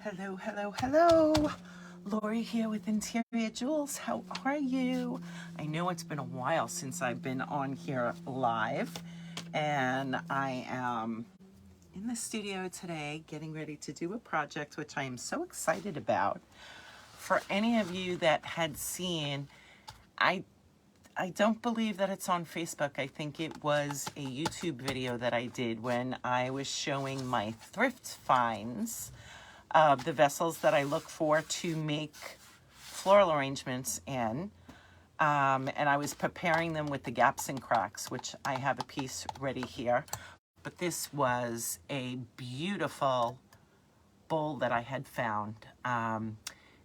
Hello, hello, hello. Lori here with Interior Jewels. How are you? I know it's been a while since I've been on here live, and I am in the studio today getting ready to do a project which I am so excited about. For any of you that had seen, I don't believe that it's on Facebook. I think it was a YouTube video that I did when I was showing my thrift finds of the vessels that I look for to make floral arrangements in. And I was preparing them with the gaps and cracks, which I have a piece ready here. But this was a beautiful bowl that I had found. And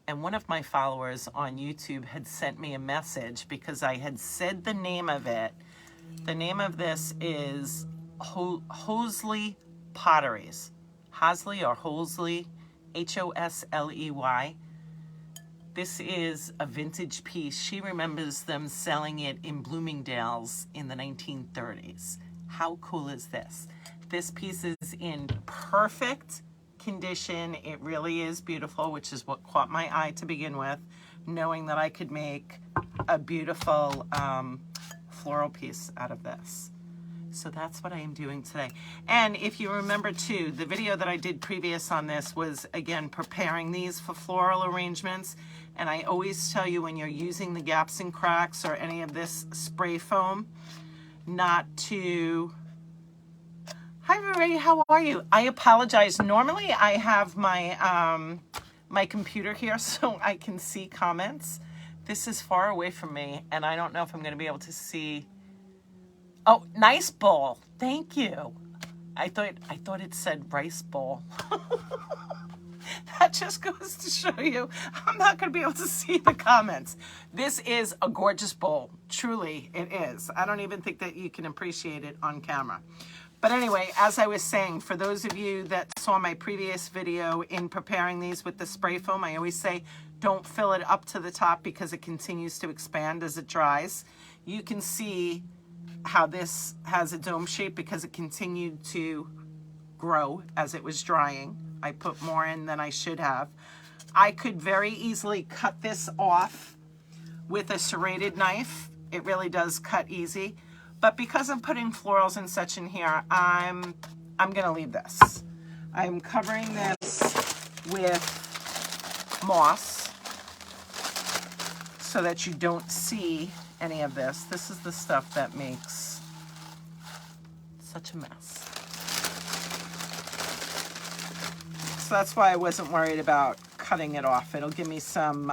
one of my followers on YouTube had sent me a message because I had said the name of it. The name of this is Hosley Potteries. Hosley or Hosley, Hosley. This is a vintage piece. She remembers them selling it in Bloomingdale's in the 1930s. How cool is this? This piece is in perfect condition. It really is beautiful, which is what caught my eye to begin with, knowing that I could make a beautiful floral piece out of this. So that's what I am doing today. And if you remember too, the video that I did previous on this was, again, preparing these for floral arrangements. And I always tell you when you're using the gaps and cracks or any of this spray foam, not to... Hi, Marie, how are you? I apologize. Normally I have my, my computer here so I can see comments. This is far away from me, and I don't know if I'm going to be able to see... Oh, nice bowl. Thank you. I thought it said rice bowl. That just goes to show you I'm not going to be able to see the comments. This is a gorgeous bowl. Truly, it is. I don't even think that you can appreciate it on camera. But anyway, as I was saying, for those of you that saw my previous video in preparing these with the spray foam, I always say don't fill it up to the top because it continues to expand as it dries. You can see how this has a dome shape because it continued to grow as it was drying. I put more in than I should have. I could very easily cut this off with a serrated knife. It really does cut easy. But because I'm putting florals and such in here, I'm gonna leave this. I'm covering this with moss so that you don't see any of this. This is the stuff that makes such a mess. So that's why I wasn't worried about cutting it off. It'll give me some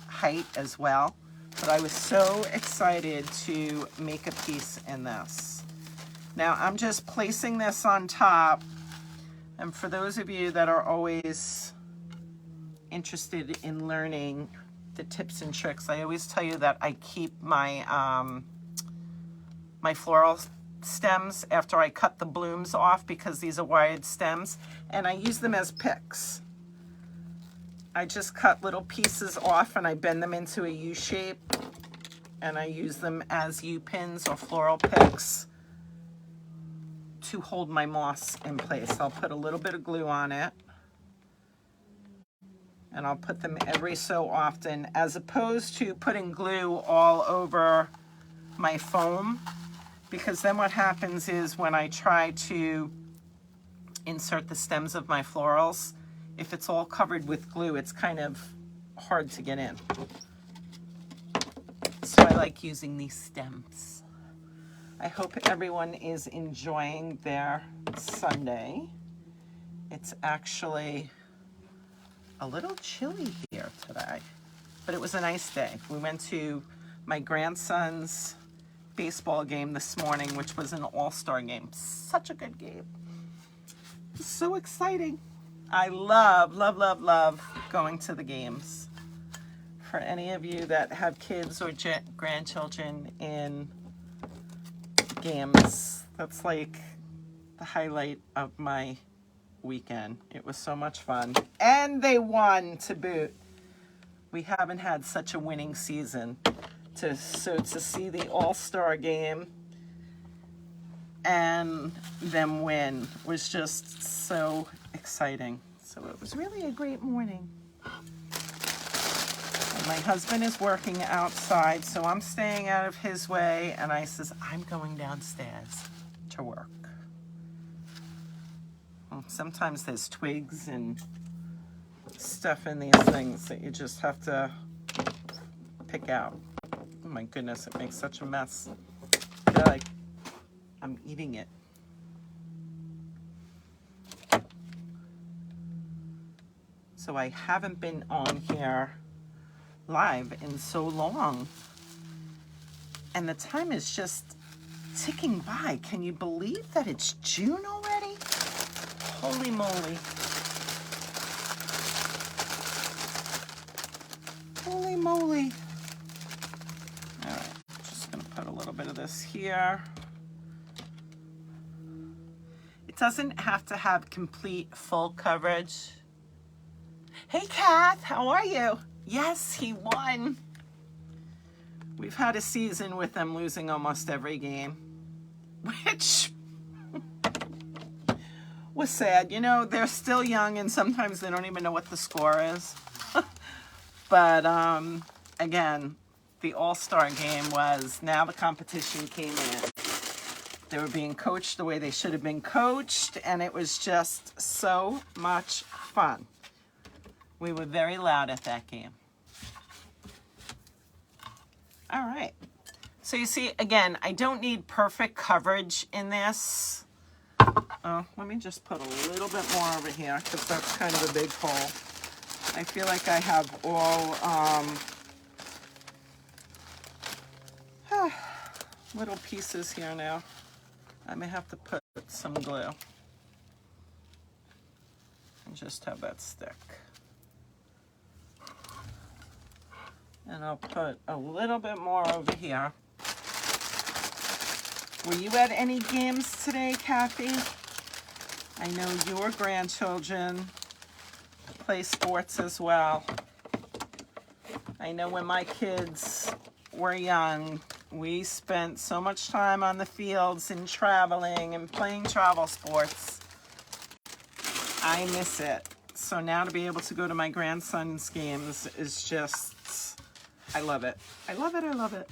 height as well. But I was so excited to make a piece in this. Now I'm just placing this on top. And for those of you that are always interested in learning the tips and tricks, I always tell you that I keep my my floral stems after I cut the blooms off because these are wired stems, and I use them as picks. I just cut little pieces off and I bend them into a U shape, and I use them as U pins or floral picks to hold my moss in place. I'll put a little bit of glue on it, and I'll put them every so often, as opposed to putting glue all over my foam, because then what happens is when I try to insert the stems of my florals, if it's all covered with glue, it's kind of hard to get in. So I like using these stems. I hope everyone is enjoying their Sunday. It's actually a little chilly here today, but it was a nice day. We went to my grandson's baseball game this morning, which was an all-star game. Such a good game. So exciting. I love, love, love, love going to the games. For any of you that have kids or grandchildren in games, that's like the highlight of my weekend. It was so much fun. And they won to boot. We haven't had such a winning season. So to see the all-star game and them win was just so exciting. So it was really a great morning. And my husband is working outside, so I'm staying out of his way, and I says, I'm going downstairs to work. Well, sometimes there's twigs and stuff in these things that you just have to pick out. Oh my goodness, it makes such a mess. I feel like I'm eating it. So I haven't been on here live in so long. And the time is just ticking by. Can you believe that it's June already? Holy moly. Holy moly. All right, just gonna put a little bit of this here. It doesn't have to have complete full coverage. Hey Kath, how are you? Yes, he won. We've had a season with them losing almost every game, which was sad. You know, they're still young and sometimes they don't even know what the score is. But again, the All-Star game was, now the competition came in. They were being coached the way they should have been coached, and it was just so much fun. We were very loud at that game. All right. So you see, again, I don't need perfect coverage in this. Oh, let me just put a little bit more over here because that's kind of a big hole. I feel like I have all little pieces here now. I may have to put some glue and just have that stick. And I'll put a little bit more over here. Were you at any games today, Kathy? I know your grandchildren play sports as well. I know when my kids were young, we spent so much time on the fields and traveling and playing travel sports. I miss it. So now to be able to go to my grandson's games is just, I love it. I love it, I love it.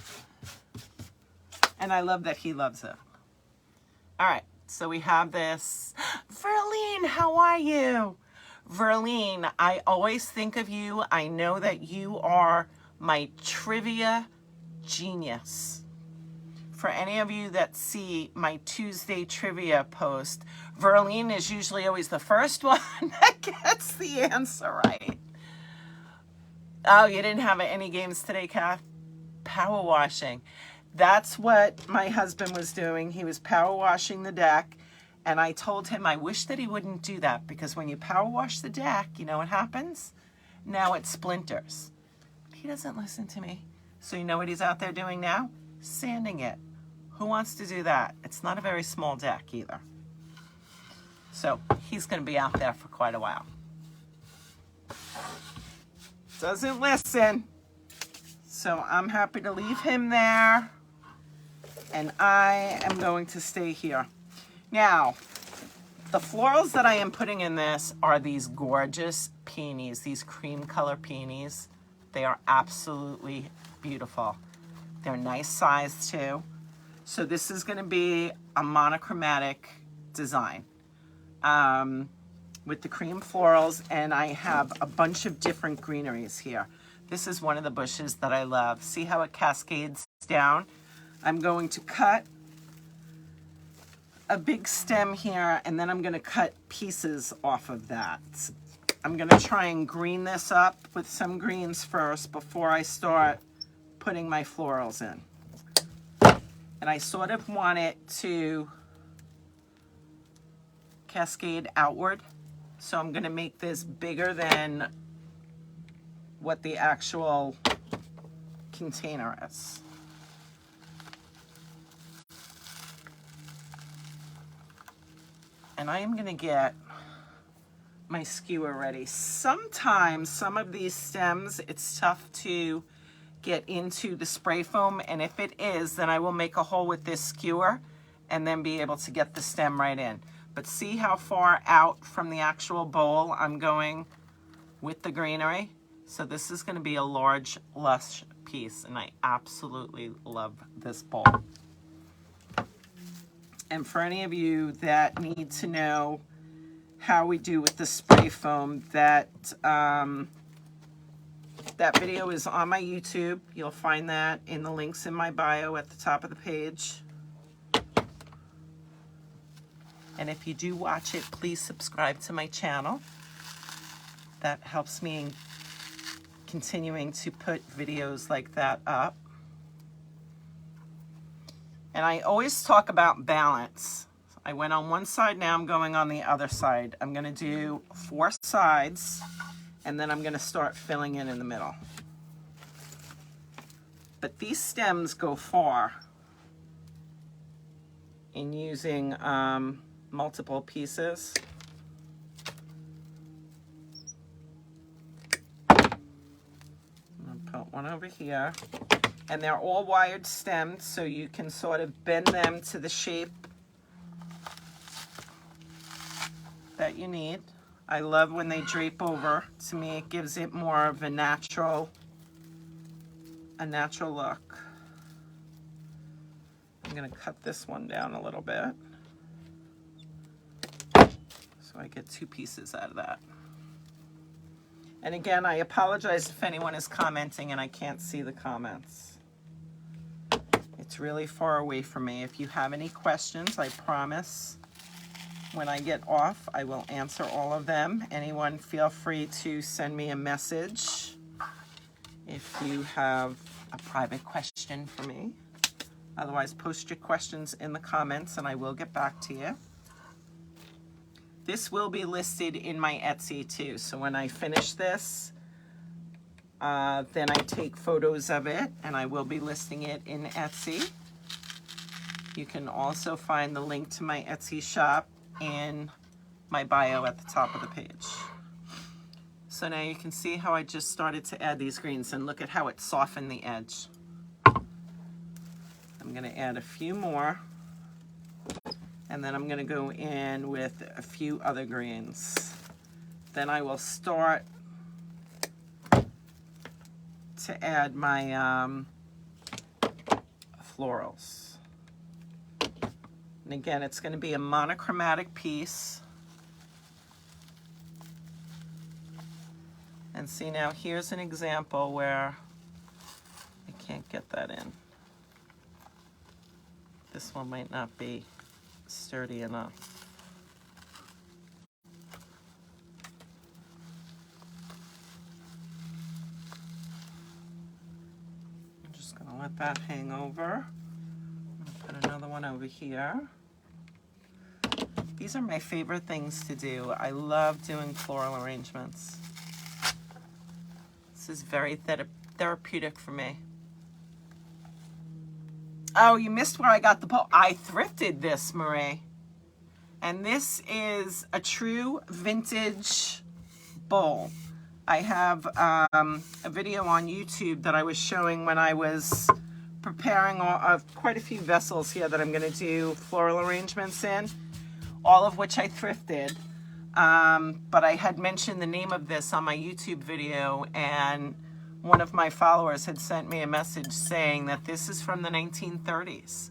And I love that he loves it. All right, so we have this. Verlene, how are you? Verlene, I always think of you. I know that you are my trivia genius. For any of you that see my Tuesday trivia post, Verlene is usually always the first one that gets the answer right. Oh, you didn't have any games today, Kath? Power washing. That's what my husband was doing. He was power washing the deck. And I told him I wish that he wouldn't do that because when you power wash the deck, you know what happens? Now it splinters. He doesn't listen to me. So you know what he's out there doing now? Sanding it. Who wants to do that? It's not a very small deck either. So he's going to be out there for quite a while. Doesn't listen. So I'm happy to leave him there. And I am going to stay here. Now, the florals that I am putting in this are these gorgeous peonies, these cream color peonies. They are absolutely beautiful. They're nice size too. So this is going to be a monochromatic design with the cream florals, and I have a bunch of different greeneries here. This is one of the bushes that I love. See how it cascades down? I'm going to cut a big stem here, and then I'm going to cut pieces off of that. I'm going to try and green this up with some greens first before I start putting my florals in. And I sort of want it to cascade outward. So I'm going to make this bigger than what the actual container is. And I am going to get my skewer ready. Sometimes some of these stems, it's tough to get into the spray foam, and if it is, then I will make a hole with this skewer and then be able to get the stem right in. But see how far out from the actual bowl I'm going with the greenery? So this is going to be a large, lush piece, and I absolutely love this bowl. And for any of you that need to know how we do with the spray foam, that video is on my YouTube. You'll find that in the links in my bio at the top of the page. And if you do watch it, please subscribe to my channel. That helps me in continuing to put videos like that up. And I always talk about balance. I went on one side, now I'm going on the other side. I'm going to do 4 sides, and then I'm going to start filling in the middle. But these stems go far in using multiple pieces. I'm going to put one over here. And they're all wired stems, so you can sort of bend them to the shape that you need. I love when they drape over. To me, it gives it more of a natural look. I'm going to cut this one down a little bit, so I get 2 pieces out of that. And again, I apologize if anyone is commenting and I can't see the comments. It's really far away from me. If you have any questions, I promise when I get off, I will answer all of them. Anyone, feel free to send me a message if you have a private question for me. Otherwise, post your questions in the comments and I will get back to you. This will be listed in my Etsy too. So when I finish this, then I take photos of it and I will be listing it in Etsy. You can also find the link to my Etsy shop in my bio at the top of the page. So now you can see how I just started to add these greens, and look at how it softened the edge. I'm going to add a few more, and then I'm going to go in with a few other greens. Then I will start to add my florals. And again, it's going to be a monochromatic piece. And see, now here's an example where I can't get that in. This one might not be sturdy enough. I'm just going to let that hang over. Put another one over here. These are my favorite things to do. I love doing floral arrangements. This is very therapeutic for me. Oh, you missed where I got the bowl. I thrifted this, Marie. And this is a true vintage bowl. I have a video on YouTube that I was showing when I was preparing quite a few vessels here that I'm going to do floral arrangements in, all of which I thrifted. But I had mentioned the name of this on my YouTube video, and one of my followers had sent me a message saying that this is from the 1930s.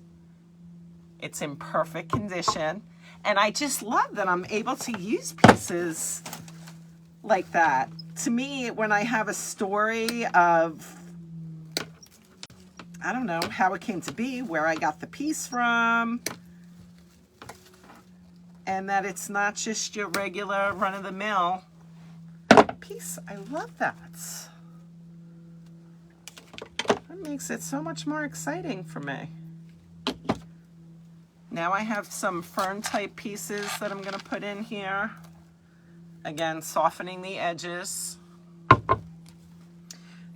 It's in perfect condition, and I just love that I'm able to use pieces like that. To me, when I have a story of, I don't know, how it came to be, where I got the piece from, and that it's not just your regular run-of-the-mill piece. I love that. That makes it so much more exciting for me. Now I have some fern-type pieces that I'm going to put in here. Again, softening the edges.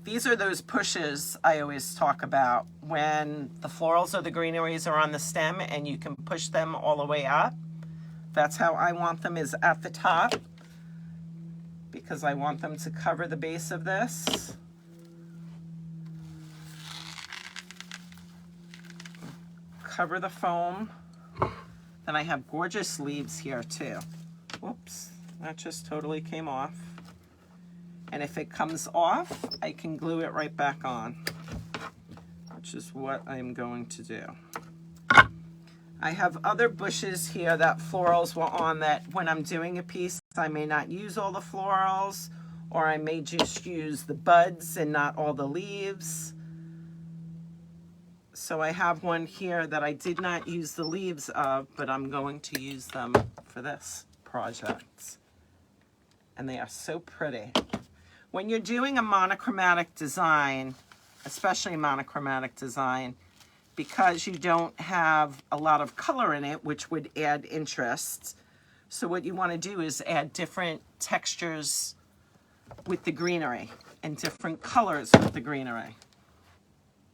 These are those pushes I always talk about when the florals or the greeneries are on the stem and you can push them all the way up. That's how I want them, is at the top, because I want them to cover the base of this. Cover the foam. Then I have gorgeous leaves here too. Whoops, that just totally came off. And if it comes off, I can glue it right back on, which is what I'm going to do. I have other bushes here that florals were on that when I'm doing a piece, I may not use all the florals, or I may just use the buds and not all the leaves. So I have one here that I did not use the leaves of, but I'm going to use them for this project. And they are so pretty. When you're doing a monochromatic design, especially monochromatic design, because you don't have a lot of color in it, which would add interest. So what you want to do is add different textures with the greenery and different colors with the greenery.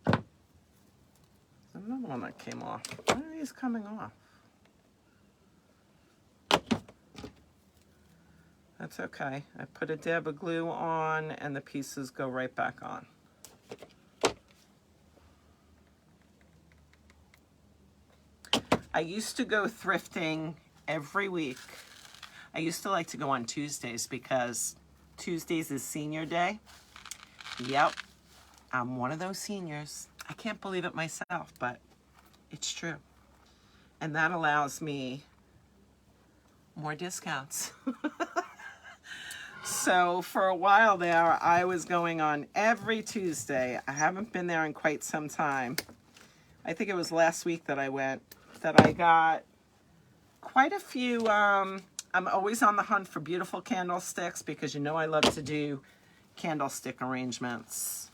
There's another one that came off. Why are these coming off? That's okay. I put a dab of glue on and the pieces go right back on. I used to go thrifting every week. I used to like to go on Tuesdays because Tuesdays is senior day. Yep, I'm one of those seniors. I can't believe it myself, but it's true. And that allows me more discounts. So for a while there, I was going on every Tuesday. I haven't been there in quite some time. I think it was last week that I went, that I got quite a few. I'm always on the hunt for beautiful candlesticks because you know I love to do candlestick arrangements.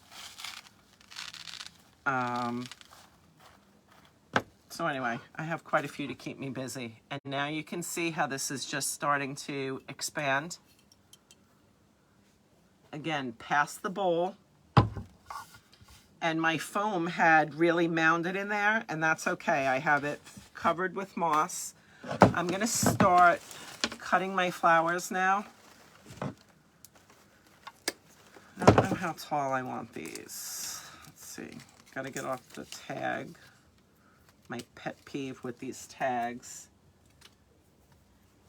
So anyway, I have quite a few to keep me busy. And now you can see how this is just starting to expand. Again, past the bowl. And my foam had really mounded in there, and that's okay. I have it covered with moss. I'm gonna start cutting my flowers now. I don't know how tall I want these. Let's see, gotta get off the tag. My pet peeve with these tags.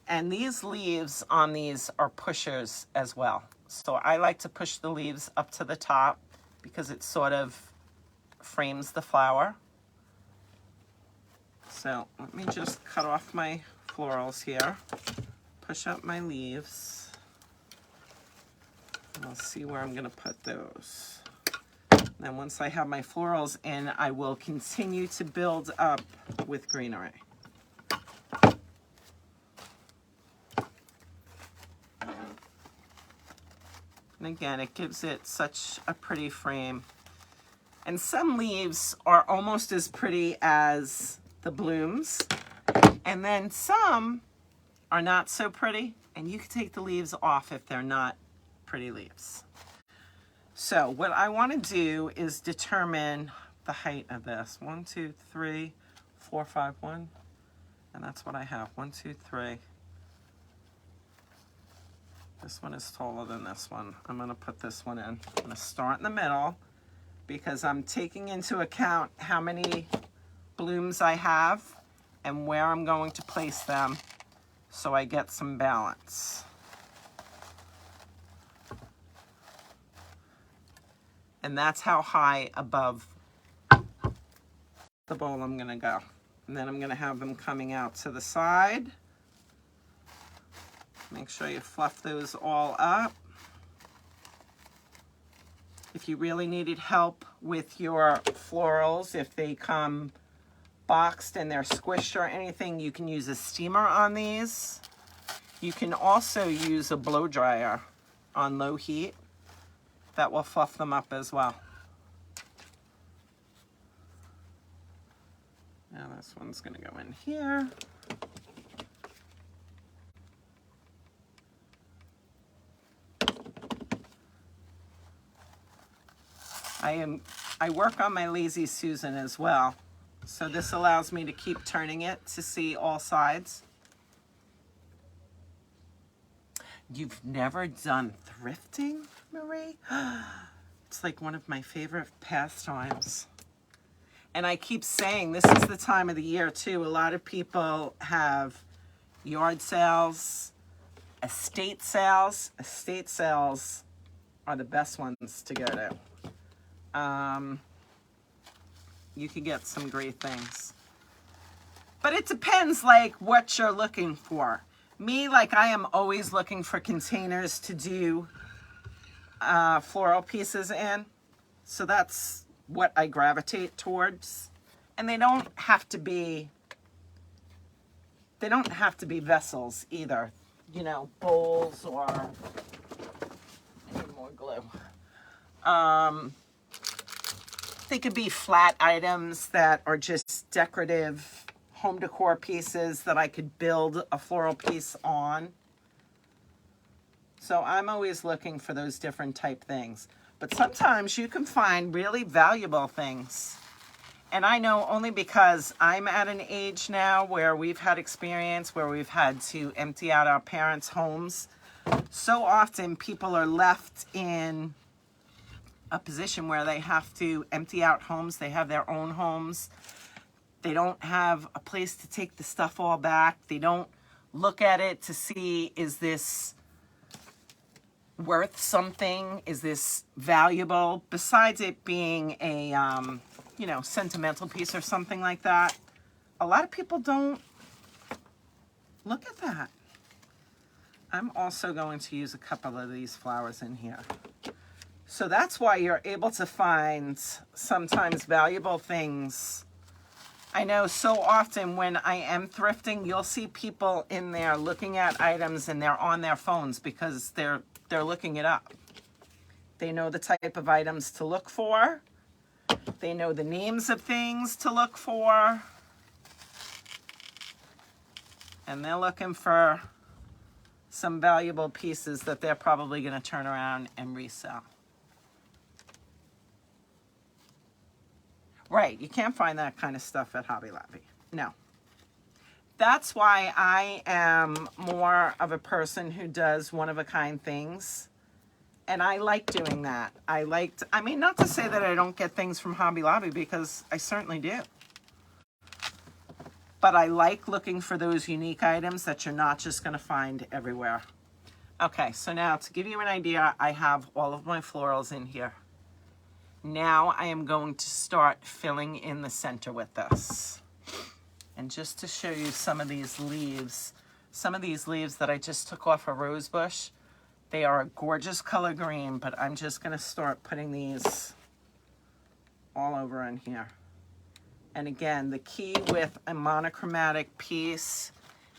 And these leaves on these are pushers as well. So I like to push the leaves up to the top because it sort of frames the flower. So let me just cut off my florals here, push up my leaves, and I'll see where I'm gonna put those. Then once I have my florals in, I will continue to build up with greenery. And again, it gives it such a pretty frame. And some leaves are almost as pretty as the blooms. And then some are not so pretty. And you can take the leaves off if they're not pretty leaves. So what I want to do is determine the height of this. 1, 2, 3, 4, 5, 1. And that's what I have. 1, 2, 3. This one is taller than this one. I'm going to put this one in. I'm going to start in the middle because I'm taking into account how many blooms I have and where I'm going to place them so I get some balance. And that's how high above the bowl I'm going to go. And then I'm going to have them coming out to the side. Make sure you fluff those all up. If you really needed help with your florals, if they come boxed and they're squished or anything, you can use a steamer on these. You can also use a blow dryer on low heat. That will fluff them up as well. Now this one's going to go in here. I work on my Lazy Susan as well. So this allows me to keep turning it to see all sides. You've never done thrifting, Marie? It's like one of my favorite pastimes. And I keep saying this is the time of the year too. A lot of people have yard sales, estate sales. Estate sales are the best ones to go to. You can get some great things. But it depends like what you're looking for. Me, like I am always looking for containers to do floral pieces in. So that's what I gravitate towards. And they don't have to be vessels either. You know, bowls or I need more glue. They could be flat items that are just decorative home decor pieces that I could build a floral piece on. So I'm always looking for those different type things. But sometimes you can find really valuable things. And I know only because I'm at an age now where we've had experience where we've had to empty out our parents' homes. So often people are left in a position where they have to empty out homes. They have their own homes. They don't have a place to take the stuff all back. They don't look at it to see, is this worth something? Is this valuable? Besides it being a, you know, sentimental piece or something like that, a lot of people don't look at that. I'm also going to use a couple of these flowers in here. So that's why you're able to find sometimes valuable things. I know so often when I am thrifting, you'll see people in there looking at items and they're on their phones because they're looking it up. They know the type of items to look for. They know the names of things to look for. And they're looking for some valuable pieces that they're probably going to turn around and resell. Right, you can't find that kind of stuff at Hobby Lobby. No. That's why I am more of a person who does one-of-a-kind things. And I like doing that. I mean, not to say that I don't get things from Hobby Lobby, because I certainly do. But I like looking for those unique items that you're not just going to find everywhere. Okay, so now to give you an idea, I have all of my florals in here. Now I am going to start filling in the center with this. And just to show you some of these leaves that I just took off a rose bush, they are a gorgeous color green, but I'm just going to start putting these all over in here. And again, the key with a monochromatic piece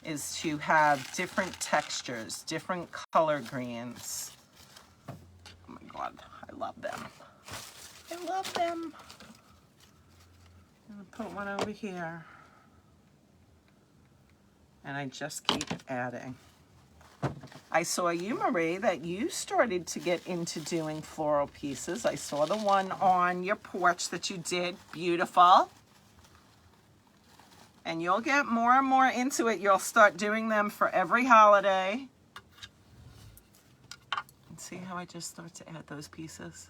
is to have different textures, different color greens. Oh my God, I love them. I love them. I'm gonna put one over here. And I just keep adding. I saw you, Marie, that you started to get into doing floral pieces. I saw the one on your porch that you did. Beautiful. And you'll get more and more into it. You'll start doing them for every holiday. And see how I just start to add those pieces?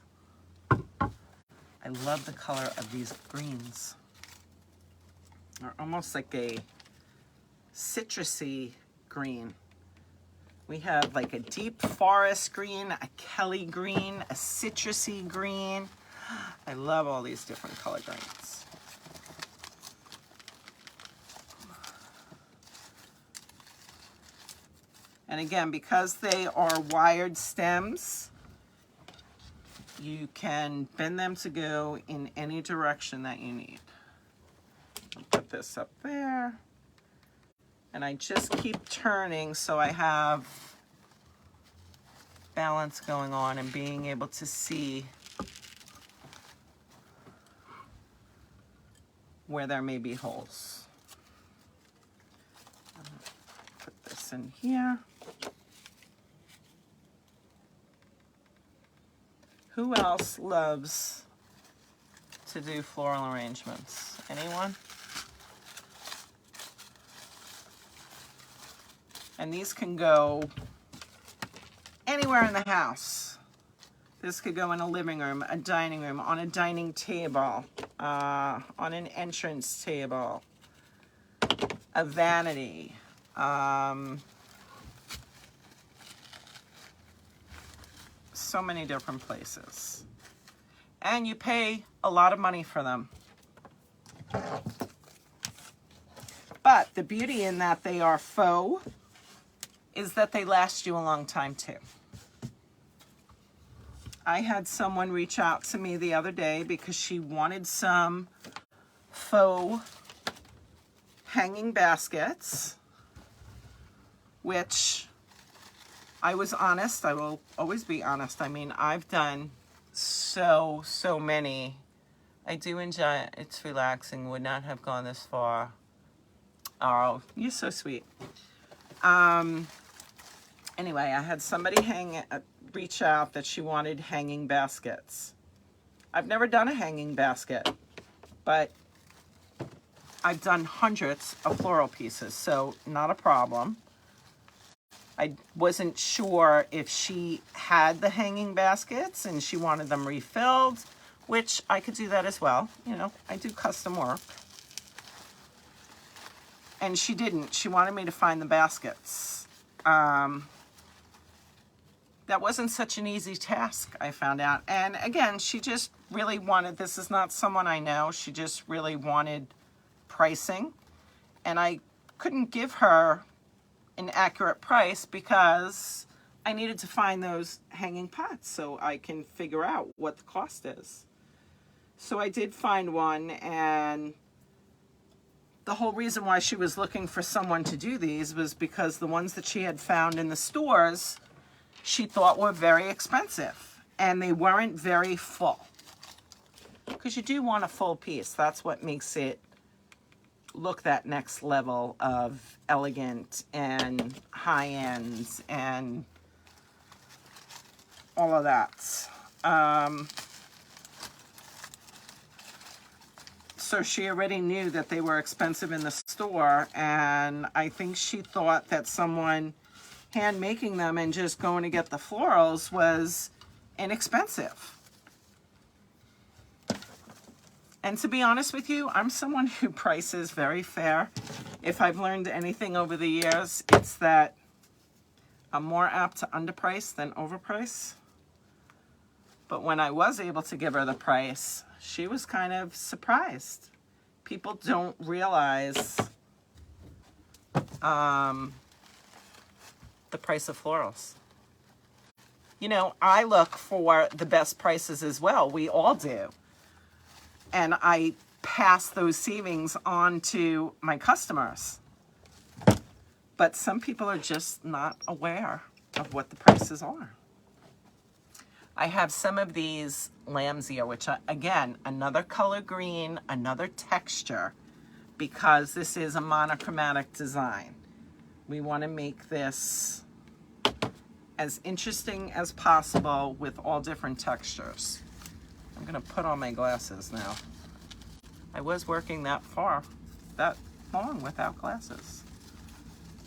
I love the color of these greens. They're almost like a citrusy green. We have like a deep forest green, a Kelly green, a citrusy green. I love all these different color greens. And again, because they are wired stems, you can bend them to go in any direction that you need. I'll put this up there. And I just keep turning so I have balance going on and being able to see where there may be holes. Put this in here. Who else loves to do floral arrangements? Anyone? And these can go anywhere in the house. This could go in a living room, a dining room, on a dining table, on an entrance table, a vanity. So many different places. And you pay a lot of money for them. But the beauty in that they are faux is that they last you a long time too. I had someone reach out to me the other day because she wanted some faux hanging baskets, which I was honest. I will always be honest. I mean, I've done so many. I do enjoy it. It's relaxing. Would not have gone this far. Oh, you're so sweet. Anyway, I had somebody reach out that she wanted hanging baskets. I've never done a hanging basket, but I've done hundreds of floral pieces, so not a problem. I wasn't sure if she had the hanging baskets and she wanted them refilled, which I could do that as well. You know, I do custom work. And she didn't. She wanted me to find the baskets. That wasn't such an easy task, I found out. And again, she just really wanted, this is not someone I know, she just really wanted pricing. And I couldn't give her an accurate price because I needed to find those hanging pots so I can figure out what the cost is. So I did find one, and the whole reason why she was looking for someone to do these was because the ones that she had found in the stores she thought were very expensive, and they weren't very full. Because you do want a full piece. That's what makes it look that next level of elegant and high-end and all of that. So she already knew that they were expensive in the store, and I think she thought that someone hand making them and just going to get the florals was inexpensive. And to be honest with you, I'm someone who prices very fair. If I've learned anything over the years, it's that I'm more apt to underprice than overprice. But when I was able to give her the price, she was kind of surprised. People don't realize the price of florals. You know, I look for the best prices as well. We all do. And I pass those savings on to my customers. But some people are just not aware of what the prices are. I have some of these lamb's ear, which are, again, another color green, another texture, because this is a monochromatic design. We want to make this as interesting as possible with all different textures. I'm going to put on my glasses now. I was working that long without glasses.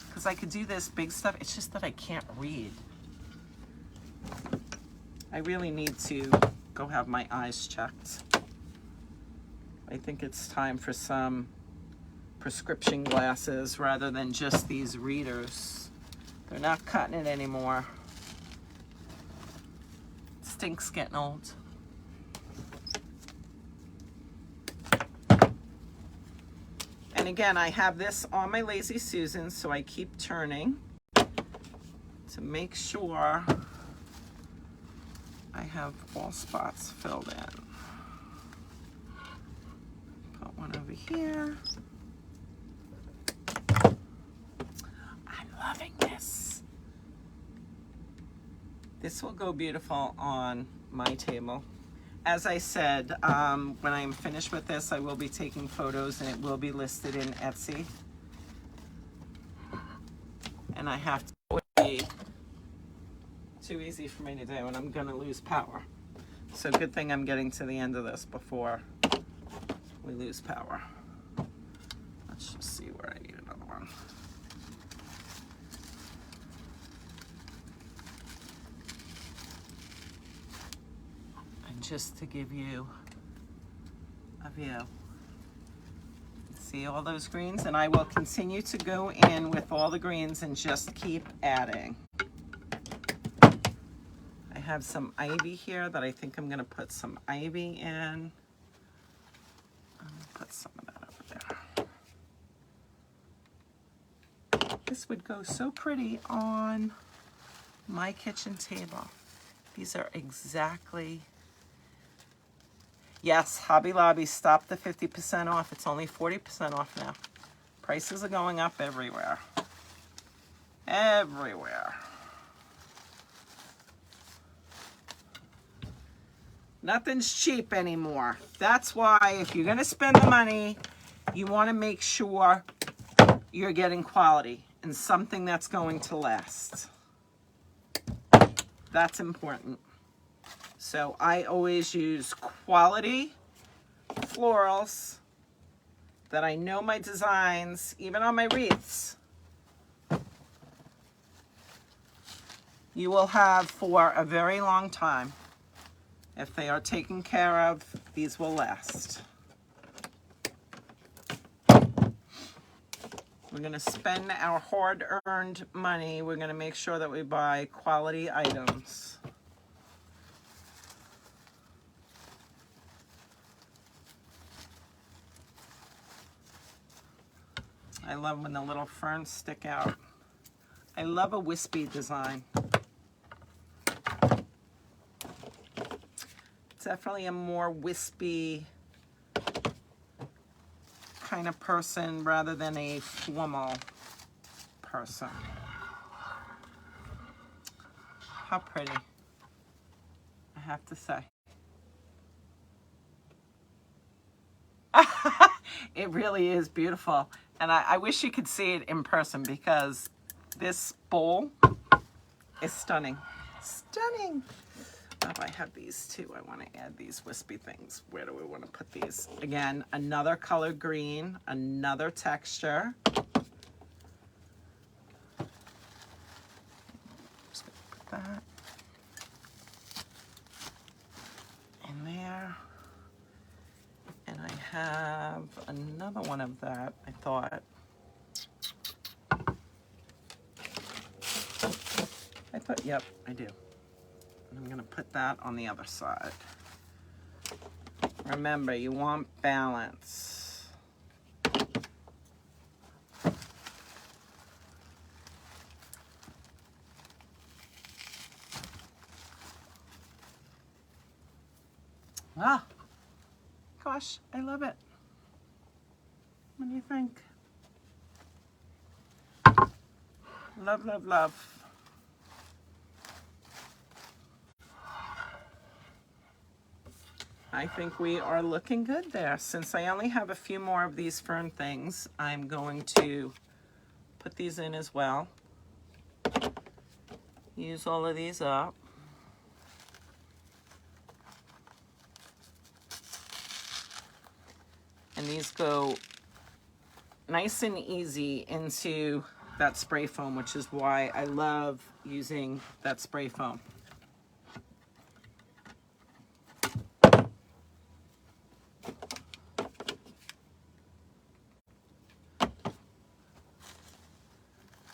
Because I could do this big stuff. It's just that I can't read. I really need to go have my eyes checked. I think it's time for some prescription glasses rather than just these readers. They're not cutting it anymore. Stinks getting old. And again, I have this on my Lazy Susan, so I keep turning to make sure I have all spots filled in. Put one over here. I'm loving this. This will go beautiful on my table. As I said, when I'm finished with this, I will be taking photos and it will be listed in Etsy. And I have to, it would be too easy for me to do, and I'm gonna lose power. So good thing I'm getting to the end of this before we lose power. Let's just see where I need another one. just to give you a view. See all those greens? And I will continue to go in with all the greens and just keep adding. I have some ivy here that I think I'm going to put some ivy in. I'll put some of that over there. This would go so pretty on my kitchen table. These are exactly... Yes, Hobby Lobby stopped the 50% off. It's only 40% off now. Prices are going up everywhere. Everywhere. Nothing's cheap anymore. That's why if you're going to spend the money, you want to make sure you're getting quality and something that's going to last. That's important. So I always use quality florals that I know my designs, even on my wreaths, you will have for a very long time. If they are taken care of, these will last. We're going to spend our hard-earned money. We're going to make sure that we buy quality items. I love when the little ferns stick out. I love a wispy design. Definitely a more wispy kind of person rather than a formal person. How pretty, I have to say. It really is beautiful. And I wish you could see it in person because this bowl is stunning. Stunning. Oh, I have these too. I want to add these wispy things. Where do we want to put these? Again, another color green, another texture. Just going to put that in there. And I have another one of that, I thought. Yep, I do. I'm going to put that on the other side. Remember, you want balance. Ah, gosh, I love it. What do you think? Love, love, love. I think we are looking good there. Since I only have a few more of these fern things, I'm going to put these in as well. Use all of these up. And these go nice and easy into that spray foam, which is why I love using that spray foam.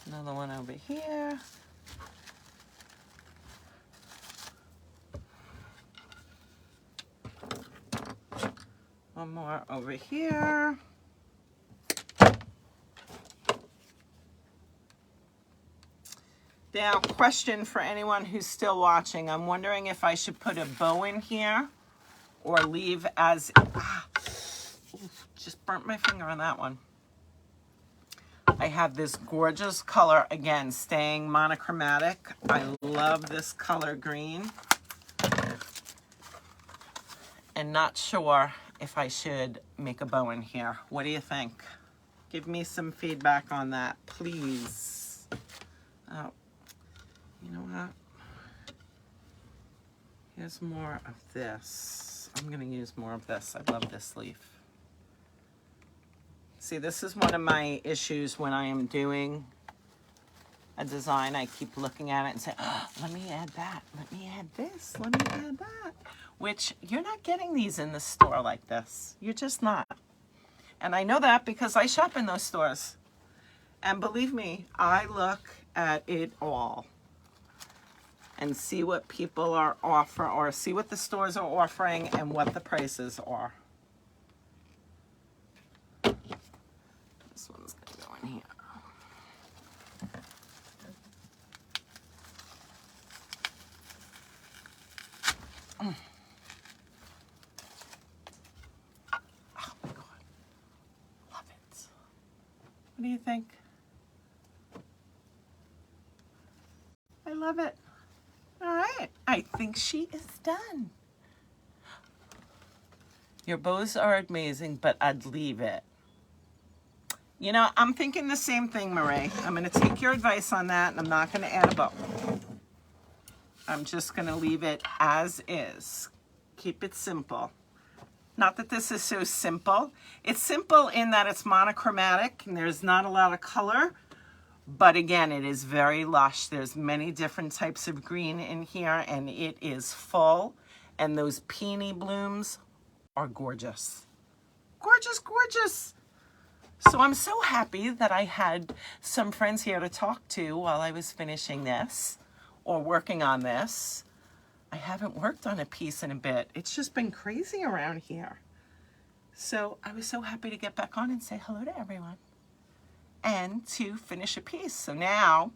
Another one over here. One more over here. Now, question for anyone who's still watching. I'm wondering if I should put a bow in here or leave as... just burnt my finger on that one. I have this gorgeous color, again, staying monochromatic. I love this color green. And not sure if I should make a bow in here. What do you think? Give me some feedback on that, please. Oh, you know what? Here's more of this. I'm going to use more of this. I love this leaf. See, this is one of my issues when I am doing a design, I keep looking at it and say, oh, let me add that. Let me add this. Let me add that. Which you're not getting these in the store like this. You're just not. And I know that because I shop in those stores. And believe me, I look at it all and see what people are offering, or see what the stores are offering and what the prices are. This one's gonna go in here. Oh my God, love it. What do you think? I love it. All right, I think she is done. Your bows are amazing, but I'd leave it. You know, I'm thinking the same thing, Marie. I'm going to take your advice on that, and I'm not going to add a bow. I'm just going to leave it as is. Keep it simple. Not that this is so simple. It's simple in that it's monochromatic, and there's not a lot of color. But again, it is very lush. There's many different types of green in here, and it is full. And those peony blooms are gorgeous. Gorgeous, gorgeous. So I'm so happy that I had some friends here to talk to while I was finishing this or working on this. I haven't worked on a piece in a bit. It's just been crazy around here. So I was so happy to get back on and say hello to everyone and to finish a piece. So now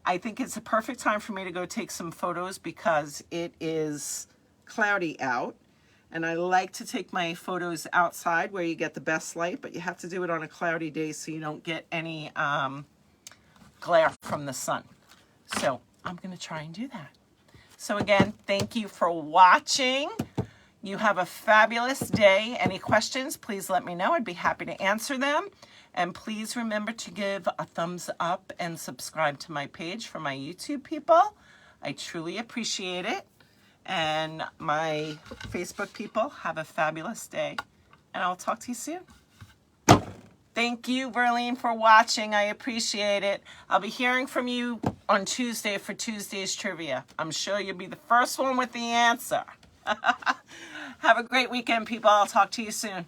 I think it's a perfect time for me to go take some photos because it is cloudy out. And I like to take my photos outside where you get the best light, but you have to do it on a cloudy day so you don't get any glare from the sun. So I'm going to try and do that. So again, thank you for watching. You have a fabulous day. Any questions, please let me know. I'd be happy to answer them. And please remember to give a thumbs up and subscribe to my page for my YouTube people. I truly appreciate it. And my Facebook people, have a fabulous day. And I'll talk to you soon. Thank you, Berlene, for watching. I appreciate it. I'll be hearing from you on Tuesday for Tuesday's trivia. I'm sure you'll be the first one with the answer. Have a great weekend, people. I'll talk to you soon.